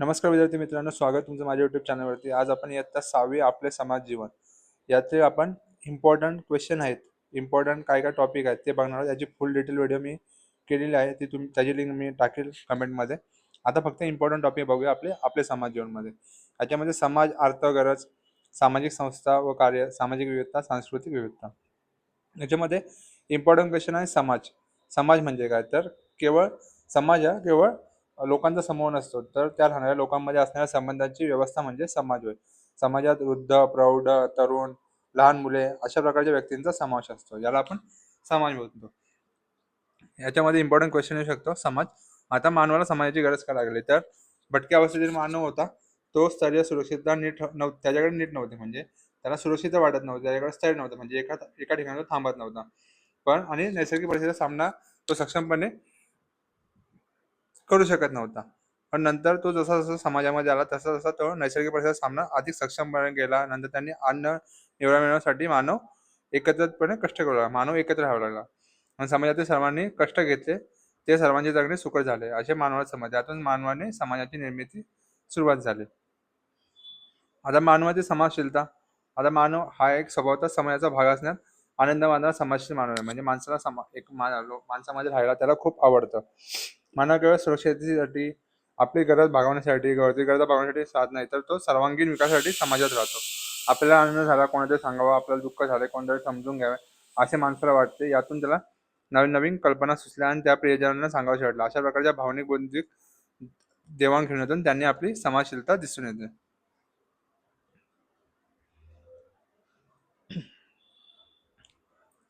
नमस्कार विद्यार्थी मित्रांनो, स्वागत तुमचं माझ्या यूट्यूब चॅनलवरती. आज आपण इयत्ता 6वी आपले समाज जीवन याचे आपण इम्पॉर्टंट क्वेश्चन आहेत, इम्पॉर्टंट काय काय टॉपिक आहेत ते बघणार आहोत. याची फुल डिटेल व्हिडिओ मी केलेली आहे, ती त्याची लिंक मी टाकेल कमेंटमध्ये. आता फक्त इम्पॉर्टंट टॉपिक बघूया आपले आपले समाज जीवनमध्ये. याच्यामध्ये समाज, अर्थ, गरज, सामाजिक संस्था व कार्य, सामाजिक विविधता, सांस्कृतिक विविधता. याच्यामध्ये इम्पॉर्टंट क्वेश्चन आहे समाज. समाज म्हणजे काय? तर केवळ समाज हा केवळ लोकांचा समूह नसतो, तर त्या राहणाऱ्या लोकांमध्ये असणाऱ्या संबंधांची व्यवस्था म्हणजे समाज होय. समाजात वृद्ध, प्रौढ, तरुण, लहान मुले अशा प्रकारच्या व्यक्तींचा समावेश असतो, याला आपण समाज म्हणतो. याच्यामध्ये इम्पॉर्टंट क्वेश्चन येऊ शकतो समाज. आता मानवाला समाजाची गरज का लागली? तर भटक्या अवस्थेतील मानव होता, तो स्थैर्य सुरक्षितता नीट नव्हती, त्याच्याकडे नीट नव्हते, म्हणजे त्याला सुरक्षित वाटत नव्हतं, त्याच्याकडे स्थैर्य नव्हतं, म्हणजे एका एका ठिकाणी तो थांबत नव्हता. पण आणि नैसर्गिक परिस्थितीचा सामना तो सक्षमपणे करू शकत नव्हता. पण नंतर तो जसा जसा समाजामध्ये आला तसा तसा तो नैसर्गिक परिस्थितीचा सामना अधिक सक्षमपणे केला. नंतर त्यांनी अन्न निवडा मिळवण्यासाठी मानव एकत्रितपणे कष्ट करू लागला, मानव एकत्र राहावं लागला आणि समाजातील सर्वांनी कष्ट घेतले, ते सर्वांचे जगणे सुकर झाले, असे मानवाला समजले. यातून मानवाने समाजाची निर्मिती सुरुवात झाली. आता मानवाची समाजशीलता. आता मानव हा एक स्वभावतः समाजाचा भाग असण्यात आनंद मानणारा समाजशील मानव आहे. म्हणजे माणसाला माणसामध्ये राहायला त्याला खूप आवडतं. मानव केवळ सुरक्षिततेसाठी, आपली गरज भागवण्यासाठी, गरजा भागवण्यासाठी साध नाही, तर तो सर्वांगीण विकासासाठी समाजात राहतो. आपल्याला आनंद झाला, कोणातरी सांगावा, आपल्याला दुःख झाले, कोणतरी समजून घ्यावे असे माणसाला वाटते. यातून त्याला नवीन नवीन कल्पना सुचल्या आणि त्या प्रियजनांना सांगावं वाटलं. अशा प्रकारच्या भावनिक बौद्धिक देवाणघेवाणीतून त्यांनी आपली समाजशीलता दिसून येते.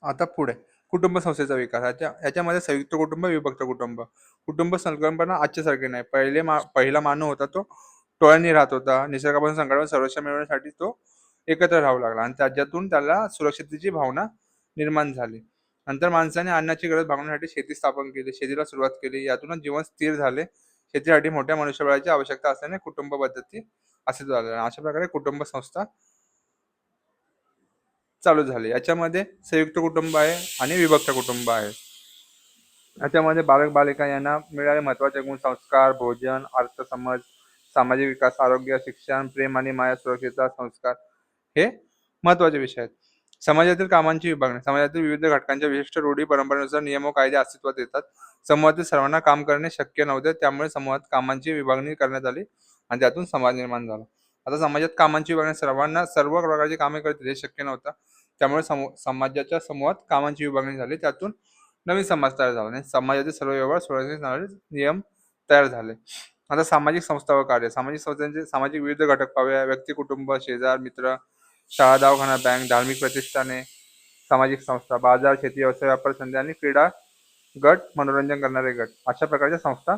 आता पुढे कुटुंब संस्थेचा विकास. याच्यामध्ये संयुक्त कुटुंब, विभक्त कुटुंब. कुटुंब संकल्पना आजच्यासारखी नाही. पहिला मानव होता तो टोळ्यांनी राहत होता. निसर्गापासून संकटापासून संरक्षण मिळवण्यासाठी तो एकत्र राहावं लागला आणि त्याच्यातून त्याला सुरक्षिततेची भावना निर्माण झाली. नंतर माणसाने अन्नाची गरज भागवण्यासाठी शेती स्थापन केली, शेतीला सुरुवात केली. यातूनच जीवन स्थिर झाले. शेतीसाठी मोठ्या मनुष्यबळाची आवश्यकता असल्याने कुटुंब पद्धती अस्तित्वात आल्या. अशा प्रकारे कुटुंब संस्था चालू झाली. याच्यामध्ये संयुक्त कुटुंब आहे आणि विभक्त कुटुंब आहे. याच्यामध्ये बालक बालिका यांना मिळाले महत्वाचे गुण: संस्कार, भोजन, अर्थसमज, सामाजिक विकास, आरोग्य, शिक्षण, प्रेम आणि माया, सुरक्षितता, संस्कार हे महत्वाचे विषय आहेत. समाजातील कामांची विभागणी. समाजातील विविध घटकांच्या विशिष्ट रूढी परंपरेनुसार नियम व कायदे अस्तित्वात येतात. समूहातील सर्वांना काम करणे शक्य नव्हते, त्यामुळे समूहात कामांची विभागणी करण्यात आली आणि त्यातून समाज निर्माण झाला. आता समाजात कामांची विभागणी, सर्वांना सर्व प्रकारची कामे करतील हे शक्य नव्हतं, त्यामुळे समाजाच्या समूहात कामांची विभागणी झाली. त्यातून नवीन समाज तयार झाला आणि समाजातील सर्व व्यवहार सुरळीत नियम तयार झाले. आता सामाजिक संस्था व कार्य. सामाजिक संस्थांचे सामाजिक विविध घटक पाहूया. व्यक्ती, कुटुंब, शेजार, मित्र, शाळा, दवाखाना, बँक, धार्मिक प्रतिष्ठाने, सामाजिक संस्था, बाजार, शेती, व्यवसाय, व्यापार संधी आणि क्रीडा गट, मनोरंजन करणारे गट अशा प्रकारच्या संस्था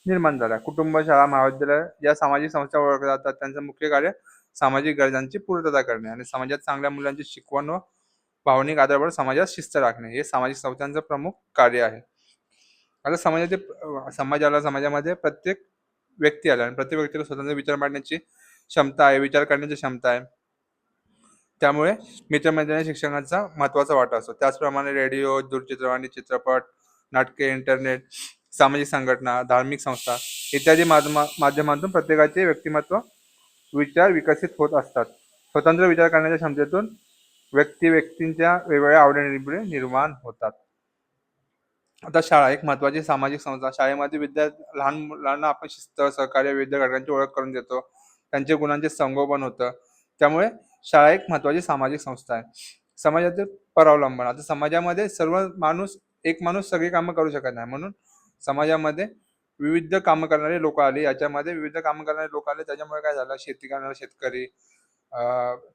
निर्माण झाल्या. कुटुंब, शाळा, महाविद्यालय या सामाजिक संस्था ओळखल्या जातात. त्यांचं मुख्य कार्य सामाजिक गरजांची पूर्तता करणे आणि समाजात चांगल्या मूल्यांची शिकवण व भावनिक आधारावर समाजात शिस्त राखणे हे सामाजिक संस्थांचं प्रमुख कार्य आहे. आता समाजामध्ये प्रत्येक व्यक्ती आला आणि प्रत्येक व्यक्तीला स्वतंत्र विचार मांडण्याची क्षमता आहे, विचार करण्याची क्षमता आहे. त्यामुळे मित्रमंडळी शिक्षणाचा महत्वाचा वाटा असतो. त्याचप्रमाणे रेडिओ, दूरचित्रवाणी, चित्रपट, नाटके, इंटरनेट, सामाजिक संघटना, धार्मिक संस्था इत्यादी माध्यमातून प्रत्येकाचे व्यक्तिमत्व, विचार विकसित होत असतात. स्वतंत्र विचार करण्याच्या क्षमतेतून व्यक्तींच्या वेगवेगळ्या आवडीनिवडी निर्माण होतात. आता शाळा एक महत्वाची सामाजिक संस्था. शाळेमध्ये लहान मुलांना आपण शिस्त, सहकार्य, विविध घटकांची ओळख करून देतो. त्यांच्या गुणांचे संगोपन होतं. त्यामुळे शाळा एक महत्वाची सामाजिक संस्था आहे. समाजातील परावलंबन. आता समाजामध्ये एक माणूस सगळी कामं करू शकत नाही, म्हणून समाजामध्ये विविध कामं करणारे लोक आले. याच्यामध्ये विविध कामं करणारे लोक आले, त्याच्यामुळे काय झालं, शेती करणारा शेतकरी,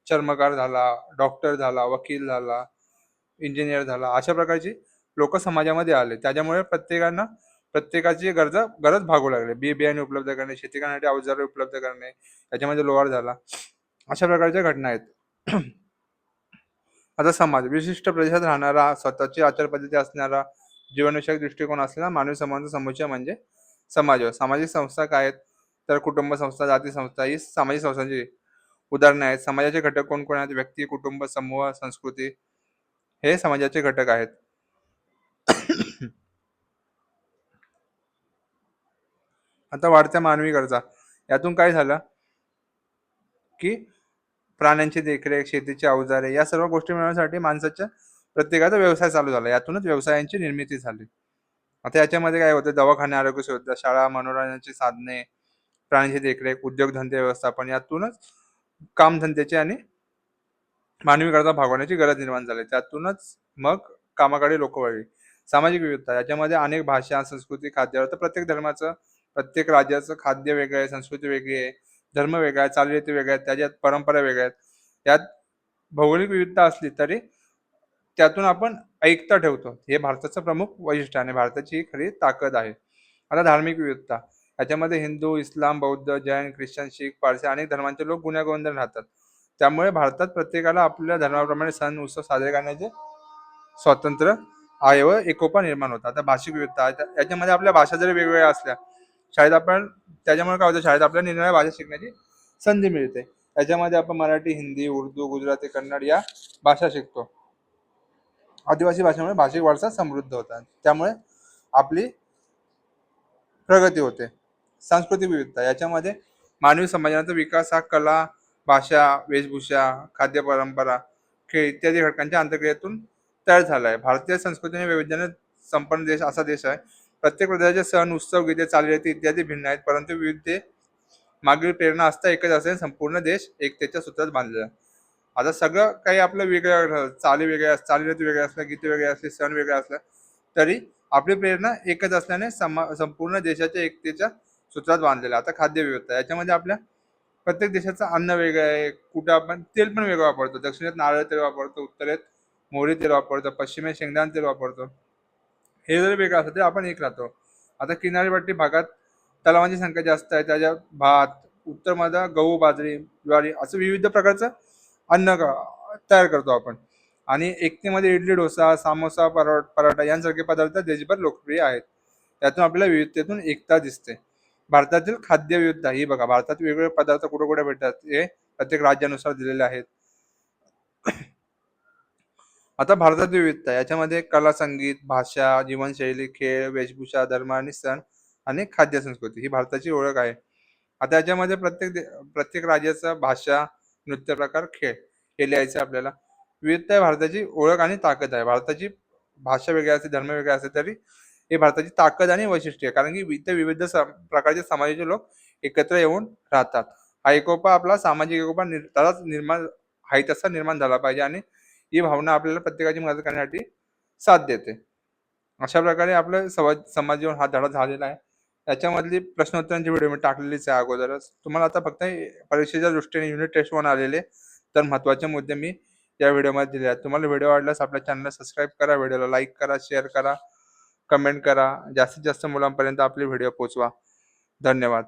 चर्मकार झाला, डॉक्टर झाला, वकील झाला, इंजिनियर झाला, अशा प्रकारची लोक समाजामध्ये आले. त्याच्यामुळे प्रत्येकाची गरज भागू लागली. बियाणे उपलब्ध करणे, शेती करण्यासाठी अवजारे उपलब्ध करणे, त्याच्यामध्ये लोहार झाला, अशा प्रकारच्या घटना आहेत. आता समाज विशिष्ट प्रदेशात राहणारा, स्वतःची आचारपद्धती असणारा, जीवनविषयक दृष्टिकोन असलेला मानवी समूहाचा समुच्चय म्हणजे समाज. सामाजिक संस्था काय आहेत? तर कुटुंब संस्था, जाती संस्था ही सामाजिक संस्थांची उदाहरणे आहेत. समाजाचे घटक कोण कोण आहेत? व्यक्ती, कुटुंब, समूह, संस्कृती हे समाजाचे घटक आहेत. आता वाढत्या मानवी गरजा. यातून काय झालं की प्राण्यांची देखरेख, शेतीची अवजारे या सर्व गोष्टी मिळवण्यासाठी माणसाच्या प्रत्येकाचा व्यवसाय चालू झाला. यातूनच व्यवसायांची निर्मिती झाली. आता याच्यामध्ये काय होतं, दवाखाने, आरोग्य सुविधा, शाळा, मनोरंजनाची साधने, प्राण्यांची देखरेख, उद्योगधंदे व्यवस्थापन यातूनच कामधंद्याची आणि मानवी गरजा भागवण्याची गरज निर्माण झाली. त्यातूनच मग कामाकडे लोकं वळली. सामाजिक विविधता याच्यामध्ये अनेक भाषा, संस्कृती, खाद्य तर प्रत्येक धर्माचं, प्रत्येक राज्याचं खाद्य वेगळं आहे, संस्कृती वेगळी आहे, धर्म वेगळा आहे, चालीरीती वेगळ्या आहेत, त्याच्यात परंपरा वेगळ्या आहेत. यात भौगोलिक विविधता असली तरी त्यातून आपण ऐकता ठेवतो. हे भारताचं प्रमुख वैशिष्ट्य आणि भारताची ही खरी ताकद आहे. आता धार्मिक विविधता याच्यामध्ये हिंदू, इस्लाम, बौद्ध, जैन, ख्रिश्चन, शीख, पारसी अनेक धर्मांचे लोक गुण्यागोविंदाने राहतात. त्यामुळे भारतात प्रत्येकाला आपल्या धर्माप्रमाणे सण उत्सव साजरे करण्याचे स्वातंत्र्य आहे व एकोपा निर्माण होता. आता भाषिक विविधता याच्यामध्ये आपल्या भाषा जरी वेगवेगळ्या असल्या शाळेत आपण त्याच्यामुळे काय होतं, शाळेत आपल्याला निरनिराळ्या भाषा शिकण्याची संधी मिळते. त्याच्यामध्ये आपण मराठी, हिंदी, उर्दू, गुजराती, कन्नड या भाषा शिकतो. आदिवासी भाषेमुळे भाषिक वारसा समृद्ध होता. त्यामुळे आपली प्रगती होते. सांस्कृतिक विविधता याच्यामध्ये मानवी समाजाचा विकास हा कला, भाषा, वेशभूषा, खाद्य परंपरा, खेळ इत्यादी घटकांच्या आंतरक्रियेतून तयार झाला आहे. भारतीय संस्कृतीने वैविध्याने संपन्न देश असा देश आहे. प्रत्येक प्रदेशाचे सण, उत्सव, गीते, चालीरीती इत्यादी भिन्न आहेत, परंतु विविधते मागील प्रेरणा असता एकच असेल, संपूर्ण देश एकतेच्या सूत्रात बांधलेला. आता सगळं काही आपलं वेगळं, चालीरीती वेगळ्या असल्या, गीते वेगळे असले, सण वेगळे असले, तरी आपली प्रेरणा एकच असल्याने संपूर्ण देशाच्या एकतेच्या सूत्रात बांधलेला. आता खाद्य विविधता याच्यामध्ये आपल्या प्रत्येक देशाचं अन्न वेगळं आहे. कुठं आपण तेल पण वेगळं वापरतो. दक्षिणेत नारळ तेल वापरतो, उत्तरेत मोहरी तेल वापरतो, पश्चिमेत शेंगदाणा तेल वापरतो. हे जर वेगळं असलं तरी आपण एक राहतो. आता किनारपट्टी भागात तलावांची संख्या जास्त आहे, त्याच्यात भात, उत्तरमध्ये गहू, बाजरी, ज्वारी असं विविध प्रकारचं अन्न तयार करतो आपण. आणि एकतेमध्ये इडली, डोसा, सामोसा, पराठा यांसारखे पदार्थ देशभर लोकप्रिय आहेत. त्यातून आपल्याला विविधतेतून एकता दिसते. भारतातील खाद्य विविधता ही बघा, भारतात वेगवेगळे पदार्थ कुठे कुठे भेटतात हे प्रत्येक राज्यानुसार दिलेले आहेत. आता भारतातील विविधता याच्यामध्ये कला, संगीत, भाषा, जीवनशैली, खेळ, वेशभूषा, धर्म आणि सण आणि खाद्य संस्कृती ही भारताची ओळख आहे. आता याच्यामध्ये प्रत्येक राज्याचा भाषा, नृत्य प्रकार, खेळ हे लिहायचं आपल्याला. विविधता ही भारताची ओळख आणि ताकद आहे. भारताची भाषा वेगळी असते, धर्म वेगळे असते, तरी हे भारताची ताकद आणि वैशिष्ट्य आहे. कारण की इथे विविध प्रकारचे समाजाचे लोक एकत्र येऊन राहतात. हा एकोपा आपला सामाजिक एकोपा त्यालाच निर्माण आहे तसा निर्माण झाला पाहिजे आणि ही भावना आपल्याला प्रत्येकाची मदत करण्यासाठी साथ देते. अशा प्रकारे आपलं समाज जीवन हा धडा झालेला आहे. याच्यामधली प्रश्नोत्तरांची व्हिडिओ मी टाकलेलीच आहे अगोदरच. तुम्हाला आता फक्त परीक्षेच्या दृष्टीने युनिट टेस्ट 1 आलेले तर महत्त्वाचे मुद्दे मी या व्हिडिओमध्ये दिले आहेत. तुम्हाला व्हिडिओ आवडल्यास आपल्या चॅनलला सबस्क्राईब करा, व्हिडिओला लाईक करा, शेअर करा, कमेंट करा. जास्तीत जास्त मुलांपर्यंत आपले व्हिडिओ पोहोचवा. धन्यवाद.